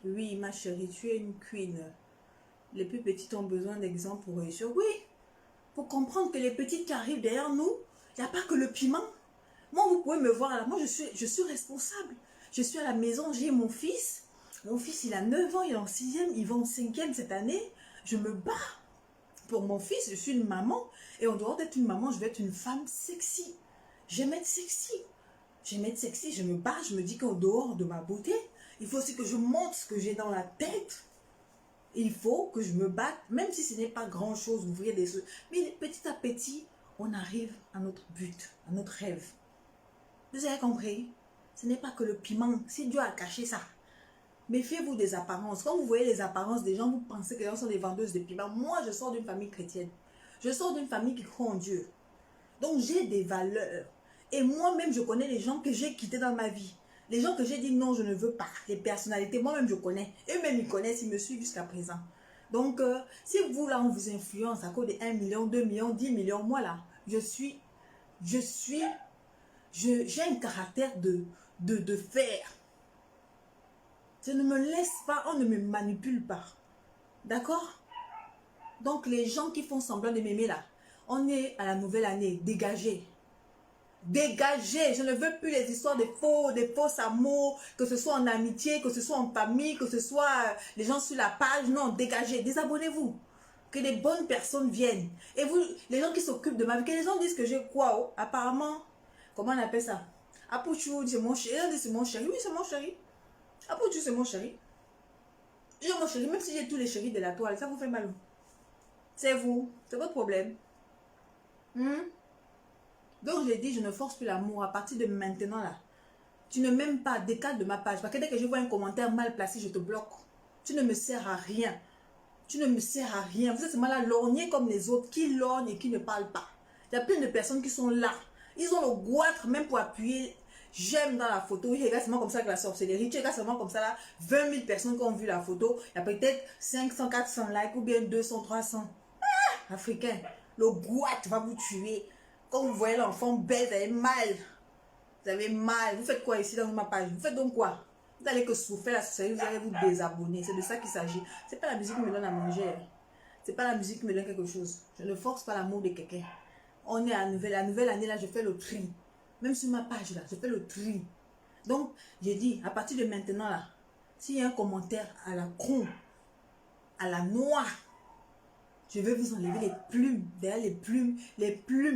Oui, ma chérie, tu es une queen. Les plus petites ont besoin d'exemples pour réussir. Oui, pour comprendre que les petites qui arrivent derrière nous, il n'y a pas que le piment. Moi, vous pouvez me voir là. Moi, je suis responsable. Je suis à la maison, j'ai mon fils. Mon fils, il a 9 ans, il est en sixième, il va en cinquième cette année. Je me bats pour mon fils, je suis une maman. Et en dehors d'être une maman, je vais être une femme sexy. J'aime être sexy. J'aime être sexy, je me bats, je me dis qu'en dehors de ma beauté, il faut aussi que je montre ce que j'ai dans la tête. Il faut que je me batte, même si ce n'est pas grand-chose, ouvrir des choses. Mais petit à petit, on arrive à notre but, à notre rêve. Vous avez compris? Ce n'est pas que le piment, si Dieu a caché ça. Méfiez-vous des apparences. Quand vous voyez les apparences des gens, vous pensez que les gens sont des vendeuses de piment. Moi, je sors d'une famille chrétienne. Je sors d'une famille qui croit en Dieu. Donc, j'ai des valeurs. Et moi-même, je connais les gens que j'ai quittés dans ma vie. Les gens que j'ai dit non, je ne veux pas. Les personnalités, moi-même, je connais. Eux-mêmes, ils connaissent, ils me suivent jusqu'à présent. Donc, si vous, là, on vous influence à cause de 1 million, 2 millions, 10 millions, moi, là, j'ai un caractère de fer. Je ne me laisse pas, on ne me manipule pas. D'accord? Donc, les gens qui font semblant de m'aimer, là, on est à la nouvelle année, dégagez. Dégagez, je ne veux plus les histoires des faux amours, que ce soit en amitié, que ce soit en famille, que ce soit les gens sur la page. Non, dégagez, désabonnez-vous. Que les bonnes personnes viennent. Et vous, les gens qui s'occupent de ma vie, que les gens disent que j'ai quoi, oh, apparemment, comment on appelle ça? Apouchou, c'est mon chéri. C'est mon chéri, oui, c'est mon chéri. Apouchou, c'est mon chéri. J'ai mon chéri, même si j'ai tous les chéris de la toile, ça vous fait mal. C'est vous, c'est votre problème. Donc, j'ai dit, je ne force plus l'amour à partir de maintenant là. Tu ne m'aimes pas, décale de ma page. Parce que dès que je vois un commentaire mal placé, je te bloque. Tu ne me sers à rien. Tu ne me sers à rien. Vous êtes seulement là, lorgner comme les autres, qui lorgnent et qui ne parlent pas. Il y a plein de personnes qui sont là. Ils ont le goitre même pour appuyer j'aime dans la photo. Ils regardent seulement comme ça avec la sorcellerie. Tu regardes seulement comme ça là. 20 000 personnes qui ont vu la photo. Il y a peut-être 500, 400 likes ou bien 200, 300. Ah, africain. Le goitre va vous tuer. Quand vous voyez l'enfant belle, vous avez mal. Vous avez mal. Vous faites quoi ici dans ma page? Vous faites donc quoi? Vous allez que souffrir la société, vous allez vous désabonner. C'est de ça qu'il s'agit. C'est pas la musique qui me donne à manger. C'est pas la musique qui me donne quelque chose. Je ne force pas l'amour de quelqu'un. On est à la nouvelle année là, je fais le tri. Même sur ma page là, je fais le tri. Donc, j'ai dit, à partir de maintenant là, s'il y a un commentaire à la con, à la noix, je vais vous enlever les plumes, derrière les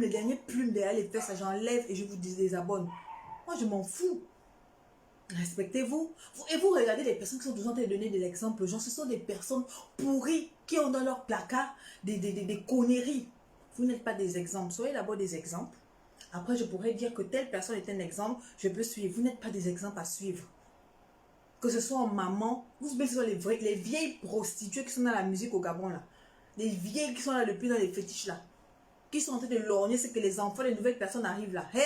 dernières plumes derrière les fesses, j'enlève et je vous désabonne. Moi, je m'en fous. Respectez-vous. Et vous regardez les personnes qui sont toujours en train de donner des exemples aux gens. Ce sont des personnes pourries qui ont dans leur placard des conneries. Vous n'êtes pas des exemples. Soyez d'abord des exemples. Après, je pourrais dire que telle personne est un exemple. Je peux suivre. Vous n'êtes pas des exemples à suivre. Que ce soit en maman, vous savez, ce sont les vieilles prostituées qui sont dans la musique au Gabon là. Les vieilles qui sont là depuis dans les fétiches là. Qui sont en train de lorgner, c'est que les enfants, les nouvelles personnes arrivent là. Hé!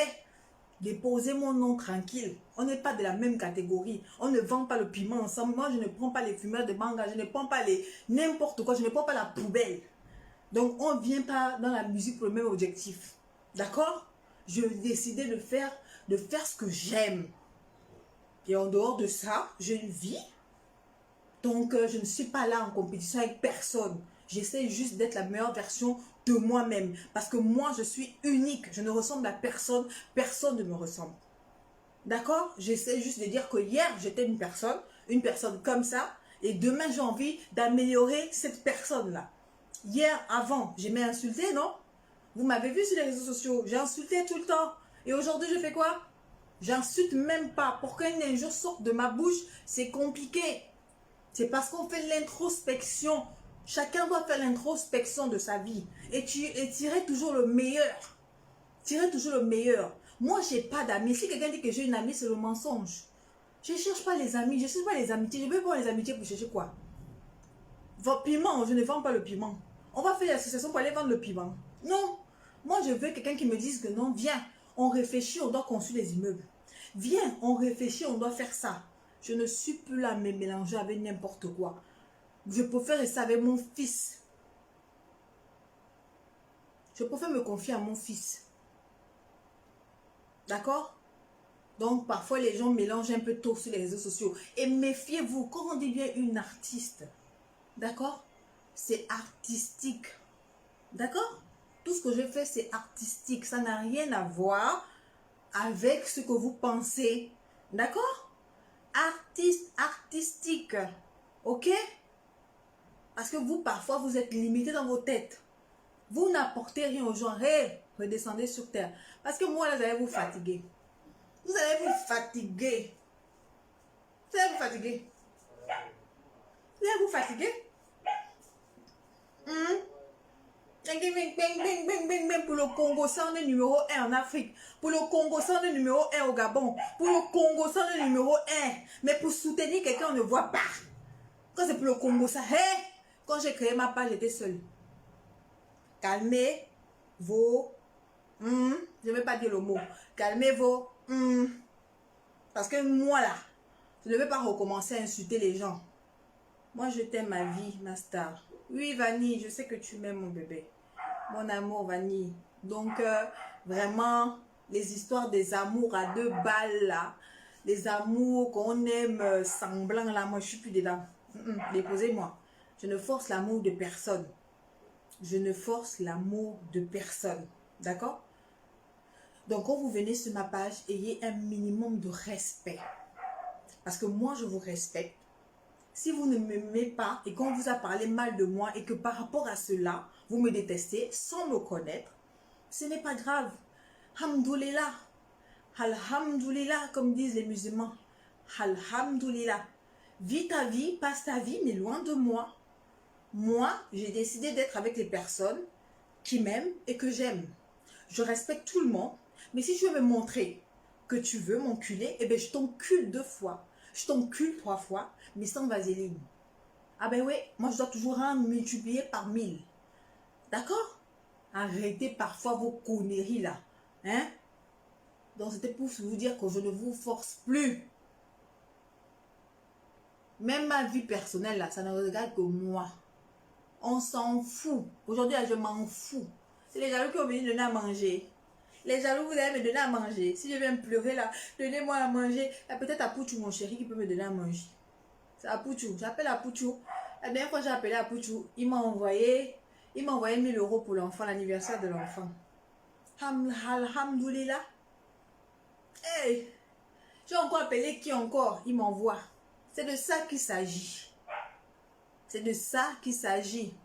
Déposez mon nom tranquille. On n'est pas de la même catégorie. On ne vend pas le piment ensemble. Moi, je ne prends pas les fumeurs de manga. Je ne prends pas les n'importe quoi. Je ne prends pas la poubelle. Donc, on ne vient pas dans la musique pour le même objectif. D'accord? Je décidé de faire ce que j'aime. Et en dehors de ça, j'ai une vie. Donc, je ne suis pas là en compétition avec personne. J'essaie juste d'être la meilleure version de moi-même. Parce que moi, je suis unique. Je ne ressemble à personne. Personne ne me ressemble. D'accord? J'essaie juste de dire que hier, j'étais une personne comme ça. Et demain, j'ai envie d'améliorer cette personne-là. Hier, avant, j'aimais insulter, non? Vous m'avez vu sur les réseaux sociaux. J'ai insulté tout le temps. Et aujourd'hui, je fais quoi? J'insulte même pas. Pour qu'un injure sorte de ma bouche, c'est compliqué. C'est parce qu'on fait l'introspection. Chacun doit faire l'introspection de sa vie. Et tirer toujours le meilleur. Tirer toujours le meilleur. Moi, je n'ai pas d'amis. Si quelqu'un dit que j'ai une amie, c'est le mensonge. Je ne cherche pas les amis. Je ne cherche pas les amitiés. Je veux voir les amitiés pour chercher quoi? Votre piment, je ne vends pas le piment. On va faire l'association pour aller vendre le piment. Non. Moi, je veux quelqu'un qui me dise que non, viens. On réfléchit, on doit construire des immeubles. Viens, on réfléchit, on doit faire ça. Je ne suis plus là à me mélanger avec n'importe quoi. Je préfère rester avec mon fils. Je préfère me confier à mon fils. D'accord? Donc, parfois, les gens mélangent un peu tôt sur les réseaux sociaux. Et méfiez-vous, quand on dit bien une artiste, d'accord? C'est artistique. D'accord? Tout ce que je fais, c'est artistique. Ça n'a rien à voir avec ce que vous pensez. D'accord? Artistique. Ok? Parce que vous, parfois, vous êtes limité dans vos têtes. Vous n'apportez rien aux gens. Hey, redescendez sur terre. Parce que moi, là, vous allez vous fatiguer. Vous allez vous fatiguer. Vous allez vous fatiguer. Vous allez vous fatiguer. Pour le Congo, c'est le numéro 1 en Afrique. Pour le Congo, c'est le numéro 1 au Gabon. Pour le Congo, c'est le numéro 1. Mais pour soutenir quelqu'un, on ne voit pas. Quand c'est pour le Congo, ça, hey, quand j'ai créé ma page, j'étais seule. Calmez vos... je ne vais pas dire le mot. Calmez vos... parce que moi, là, je ne vais pas recommencer à insulter les gens. Moi, je t'aime ma vie, ma star. Oui, Vanille, je sais que tu m'aimes, mon bébé. Mon amour, Vanille. Donc, vraiment, les histoires des amours à 2 balles, là, les amours qu'on aime semblant, là, moi, je suis plus dedans. Déposez-moi. Je ne force l'amour de personne. Je ne force l'amour de personne. D'accord? Donc, quand vous venez sur ma page, ayez un minimum de respect. Parce que moi, je vous respecte. Si vous ne m'aimez pas et qu'on vous a parlé mal de moi et que par rapport à cela, vous me détestez sans me connaître, ce n'est pas grave. Alhamdoulilah. Alhamdoulilah, comme disent les musulmans. Alhamdoulilah. Vis ta vie, passe ta vie, mais loin de moi. Moi, j'ai décidé d'être avec les personnes qui m'aiment et que j'aime. Je respecte tout le monde, mais si tu veux me montrer que tu veux m'enculer, eh bien, je t'encule 2 fois. Je t'encule 3 fois, mais sans vaseline. Ah ben oui, moi je dois toujours en multiplier par 1000. D'accord? Arrêtez parfois vos conneries là. Hein? Donc c'était pour vous dire que je ne vous force plus. Même ma vie personnelle là, ça ne regarde que moi. On s'en fout. Aujourd'hui, je m'en fous. C'est les jaloux qui ont venu donner à manger. Les jaloux, vous allez me donner à manger. Si je viens me pleurer là, donnez-moi à manger. Peut-être Apouchou, mon chéri, qui peut me donner à manger. C'est Apouchou. J'appelle Apouchou. La dernière fois, j'ai appelé Apouchou. Il m'a envoyé 1000 € pour l'enfant, l'anniversaire de l'enfant. Alhamdoulilah. Hey, j'ai encore appelé qui encore? Il m'envoie. C'est de ça qu'il s'agit. C'est de ça qu'il s'agit.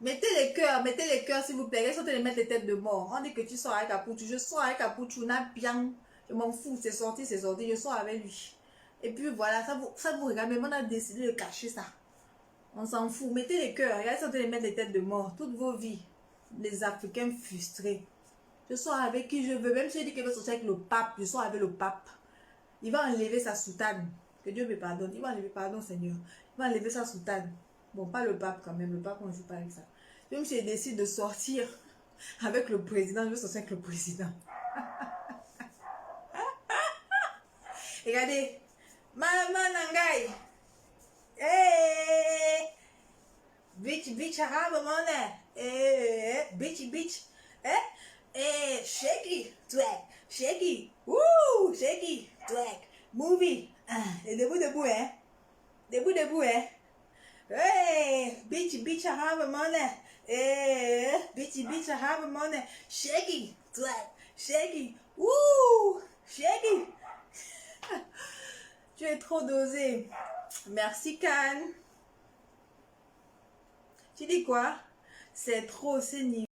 Mettez les cœurs s'il vous plaît. Ils sont en train de mettre les têtes de mort. On dit que tu sors avec Apouchou. Je sors avec Apouchou, n'a bien. Je m'en fous, c'est sorti, je sors avec lui. Et puis voilà, ça vous regarde, mais on a décidé de cacher ça. On s'en fout. Mettez les cœurs. Regardez, ils sont en train de mettre les têtes de mort. Toutes vos vies. Les Africains frustrés. Je sors avec qui je veux. Même si je dis qu'il veut sortir avec le pape, je sors avec le pape. Il va enlever sa soutane. Que Dieu me pardonne. Il va enlever, pardon Seigneur. Il va enlever sa soutane. Bon, pas le pape quand même. Le pape, on ne joue pas avec ça. Même si je décide de sortir avec le président, je veux sortir avec le président. Regardez. Maman Nangai. Hey. Bitch, arabe, money. Hey. Bitch. Eh? Shaky. Twack. Shaky. Woo. Shaky. Twack. Movie. Et debout, hein. Debout, hein. Hey, bitch, I have money. Hey, bitch, I have money. Shaky, clap, shaky, woo, shaky. Tu es trop dosé. Merci, Can. Tu dis quoi? C'est trop, c'est niveau.